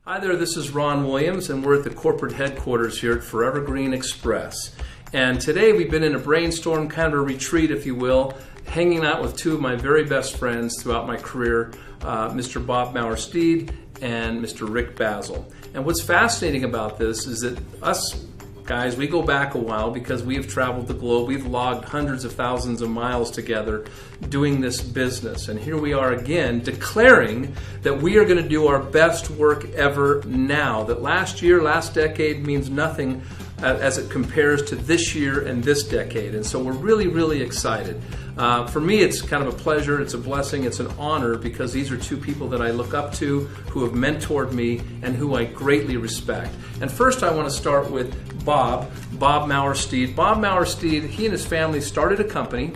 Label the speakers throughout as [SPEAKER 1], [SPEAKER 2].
[SPEAKER 1] Hi there, this is Ron Williams, and we're at the corporate headquarters here at FGXpress. And today we've been in a brainstorm, kind of a retreat, if you will, hanging out with two of my very best friends throughout my career, Mr. Bob Maurer-Steed and Mr. Rick Basil. And what's fascinating about this is that us guys, we go back a while because we have traveled the globe. We've logged hundreds of thousands of miles together doing this business. And here we are again declaring that we are going to do our best work ever now. That last year, last decade means nothing as it compares to this year and this decade. And so we're really, really excited. For me, it's kind of a pleasure, it's a blessing, it's an honor because these are two people that I look up to, who have mentored me, and who I greatly respect. And first I want to start with Bob Maurer-Steed. Bob Maurer-Steed, he and his family started a company.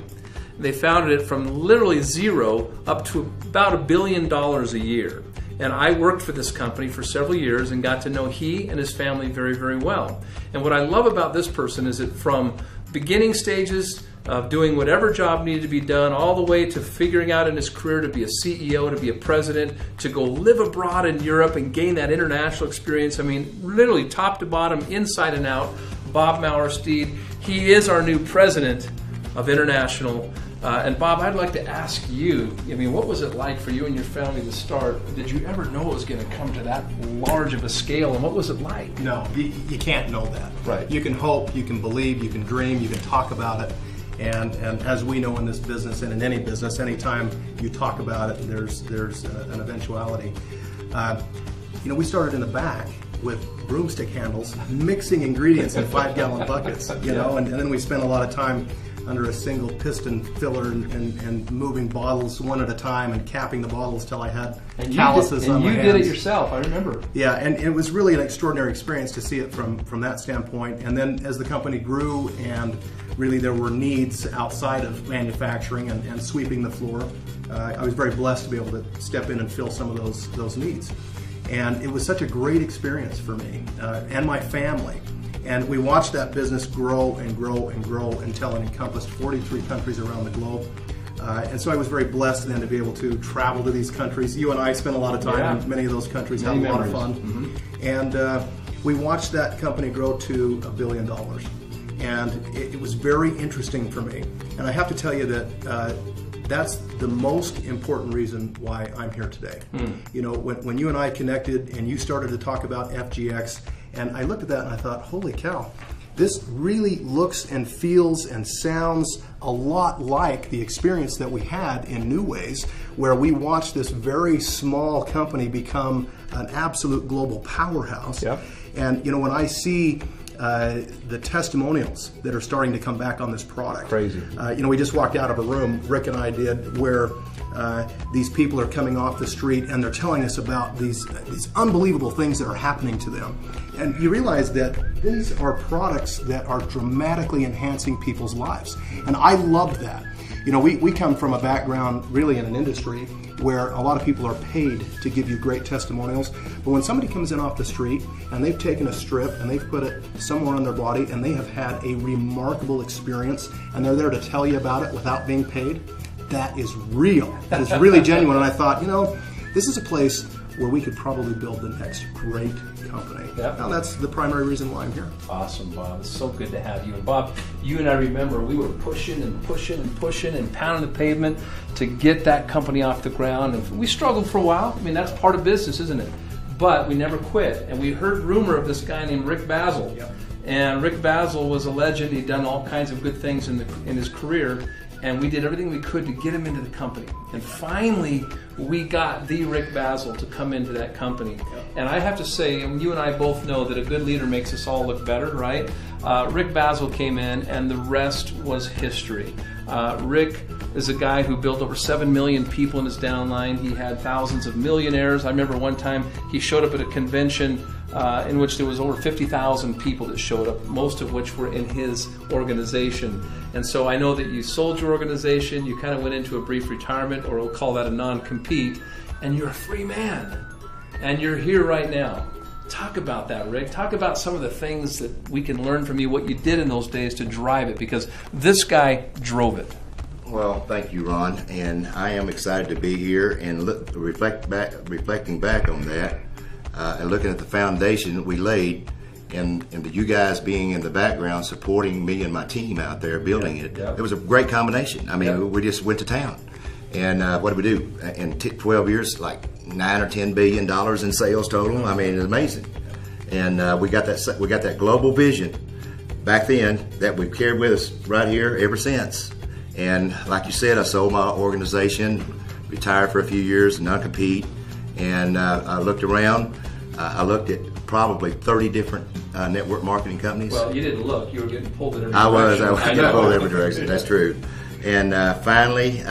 [SPEAKER 1] They founded it from literally zero up to about $1 billion a year. And I worked for this company for several years and got to know he and his family very, very well. And what I love about this person is that from beginning stages of doing whatever job needed to be done, all the way to figuring out in his career to be a CEO, to be a president, to go live abroad in Europe and gain that international experience. I mean, literally top to bottom, inside and out, Bob Maurer-Steed. He is our new president of International. And Bob, I'd like to ask you, I mean, what was it like for you and your family to start? Did you ever know it was going to come to that large of a scale, and what was it like?
[SPEAKER 2] No, you can't know that.
[SPEAKER 1] Right.
[SPEAKER 2] You can hope, you can believe, you can dream, you can talk about it. And as we know in this business and in any business, anytime you talk about it, there's an eventuality. We started in the back with broomstick handles, mixing ingredients in 5-gallon buckets, and then we spent a lot of time under a single piston filler and moving bottles one at a time and capping the bottles till I had calluses on my hands.
[SPEAKER 1] And you did it yourself, I remember.
[SPEAKER 2] Yeah, and it was really an extraordinary experience to see it from that standpoint. And then as the company grew and really there were needs outside of manufacturing and sweeping the floor, I was very blessed to be able to step in and fill some of those needs. And it was such a great experience for me and my family. And we watched that business grow and grow and grow until it encompassed 43 countries around the globe. And so I was very blessed then to be able to travel to these countries. You and I spent a lot of time in many of those countries, had a lot of fun. Mm-hmm. And we watched that company grow to $1 billion. And it was very interesting for me. And I have to tell you that that's the most important reason why I'm here today. When you and I connected and you started to talk about FGX, and I looked at that and I thought, holy cow, this really looks and feels and sounds a lot like the experience that we had in New Ways, where we watched this very small company become an absolute global powerhouse. Yep. And when I see the testimonials that are starting to come back on this product.
[SPEAKER 1] Crazy.
[SPEAKER 2] We just walked out of a room, Rick and I did, where these people are coming off the street and they're telling us about these unbelievable things that are happening to them. And you realize that these are products that are dramatically enhancing people's lives. And I loved that. We come from a background really in an industry where a lot of people are paid to give you great testimonials. But when somebody comes in off the street and they've taken a strip and they've put it somewhere on their body and they have had a remarkable experience and they're there to tell you about it without being paid, that is real. That is really genuine. And I thought, this is a place where we could probably build the next great company. Yep. Now that's the primary reason why I'm here.
[SPEAKER 1] Awesome, Bob. It's so good to have you. And Bob, you and I remember we were pushing and pushing and pushing and pounding the pavement to get that company off the ground. And we struggled for a while. I mean, that's part of business, isn't it? But we never quit. And we heard rumor of this guy named Rick Basil. Yep. And Rick Basil was a legend. He'd done all kinds of good things in his career. And we did everything we could to get him into the company. And finally, we got the Rick Basil to come into that company. And I have to say, and you and I both know that a good leader makes us all look better, right? Rick Basil came in, and the rest was history. Rick is a guy who built over 7 million people in his downline. He had thousands of millionaires. I remember one time he showed up at a convention in which there was over 50,000 people that showed up, most of which were in his organization. And so I know that you sold your organization, you kind of went into a brief retirement, or we'll call that a non-compete, and you're a free man. And you're here right now. Talk about that, Rick. Talk about some of the things that we can learn from you, what you did in those days to drive it, because this guy drove it.
[SPEAKER 3] Well, thank you, Ron, and I am excited to be here and reflecting back on that. and looking at the foundation that we laid, and you guys being in the background supporting me and my team out there building it, it was a great combination. I mean, we just went to town. And what did we do? In 12 years, like $9 or $10 billion in sales total. I mean, it's amazing. And we got that global vision back then that we've carried with us right here ever since. And like you said, I sold my organization, retired for a few years, non-compete, and I looked around. I looked at probably 30 different network marketing companies.
[SPEAKER 1] Well, you didn't look. You were getting pulled in every
[SPEAKER 3] direction. I was
[SPEAKER 1] getting
[SPEAKER 3] pulled in every direction. That's true. And finally,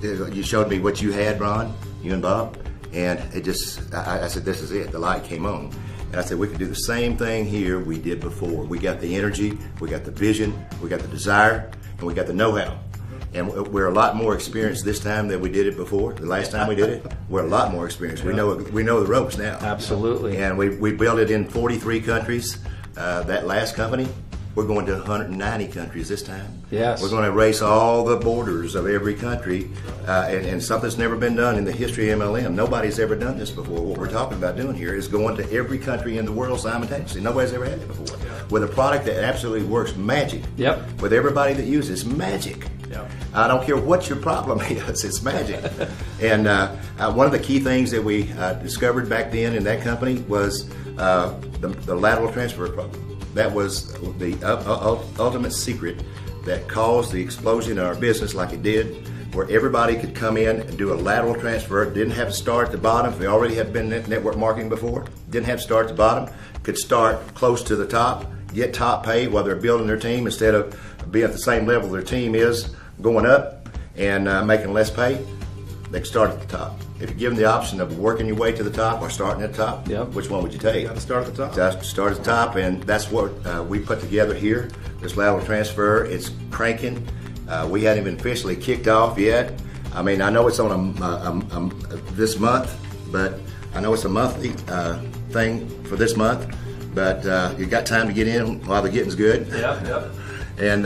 [SPEAKER 3] you showed me what you had, Ron, you and Bob, and it just, I said, this is it. The light came on. And I said, we can do the same thing here we did before. We got the energy, we got the vision, we got the desire, and we got the know-how. And we're a lot more experienced this time than we did it before. The last time we did it, we're a lot more experienced. We know the ropes now.
[SPEAKER 1] Absolutely.
[SPEAKER 3] And we built it in 43 countries. That last company, we're going to 190 countries this time.
[SPEAKER 1] Yes.
[SPEAKER 3] We're going to erase all the borders of every country, and something that's never been done in the history of MLM. Nobody's ever done this before. What we're talking about doing here is going to every country in the world simultaneously. Nobody's ever had it before. With a product that absolutely works magic.
[SPEAKER 1] Yep.
[SPEAKER 3] With everybody that uses it, it's magic.
[SPEAKER 1] Yep.
[SPEAKER 3] I don't care what your problem is, it's magic. And one of the key things that we discovered back then in that company was the lateral transfer program. That was the ultimate secret that caused the explosion in our business like it did, where everybody could come in and do a lateral transfer. Didn't have to start at the bottom. If they already had been network marketing before, didn't have to start at the bottom. Could start close to the top, get top pay while they're building their team instead of being at the same level their team is, going up and making less pay. They can start at the top. If you give them the option of working your way to the top or starting at the top, which one would you take?
[SPEAKER 2] You got to start at the top.
[SPEAKER 3] Start at the top, and that's what we put together here, this lateral transfer. It's cranking. We hadn't even officially kicked off yet. I mean, I know it's on this month, but I know it's a monthly thing for this month, but you got time to get in while the getting's good.
[SPEAKER 1] Yep.
[SPEAKER 3] And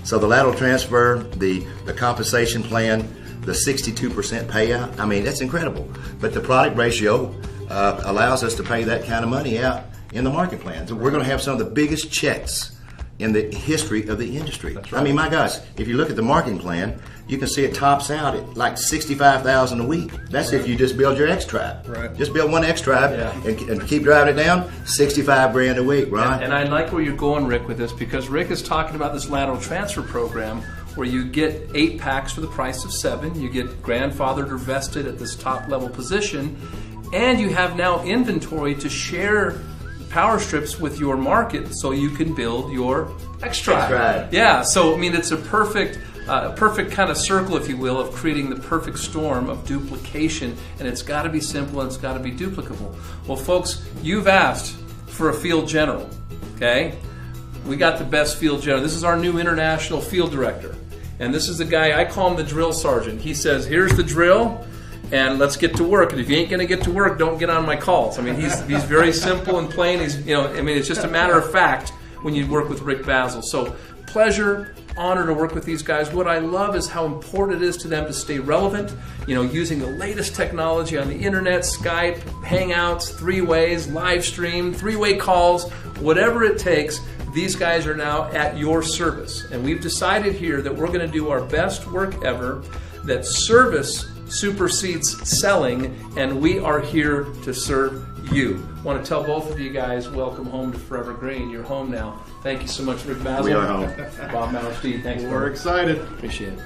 [SPEAKER 3] so the lateral transfer, the compensation plan, the 62% payout, I mean, that's incredible. But the product ratio allows us to pay that kind of money out in the market plan. So we're going to have some of the biggest checks in the history of the industry. Right. I mean, my gosh, if you look at the marketing plan, you can see it tops out at like $65,000 a week. That's if you just build your X Tribe.
[SPEAKER 2] Right.
[SPEAKER 3] Just build one X Tribe and keep driving it down, 65 grand a week, right?
[SPEAKER 1] And I like where you're going, Rick, with this, because Rick is talking about this lateral transfer program where you get 8 packs for the price of 7. You get grandfathered or vested at this top level position, and you have now inventory to share power strips with your market so you can build your X Tribe. Yeah, so I mean, it's a perfect kind of circle, if you will, of creating the perfect storm of duplication, and it's got to be simple and it's got to be duplicable. Well, folks, you've asked for a field general, okay? We got the best field general. This is our new international field director, and this is the guy, I call him the drill sergeant. He says, here's the drill, and let's get to work. And if you ain't going to get to work, don't get on my calls. I mean, he's very simple and plain. It's just a matter of fact when you work with Rick Basil. So pleasure, honor to work with these guys. What I love is how important it is to them to stay relevant, using the latest technology on the internet, Skype, Hangouts, 3-ways, live stream, 3-way calls, whatever it takes. These guys are now at your service. And we've decided here that we're going to do our best work ever, that service supersedes selling, and we are here to serve you. I want to tell both of you guys, welcome home to Forever Green. You're home now. Thank you so much, Rick Basil.
[SPEAKER 3] We are home.
[SPEAKER 1] Bob Mallerstein, thanks.
[SPEAKER 2] We're excited.
[SPEAKER 1] Appreciate it.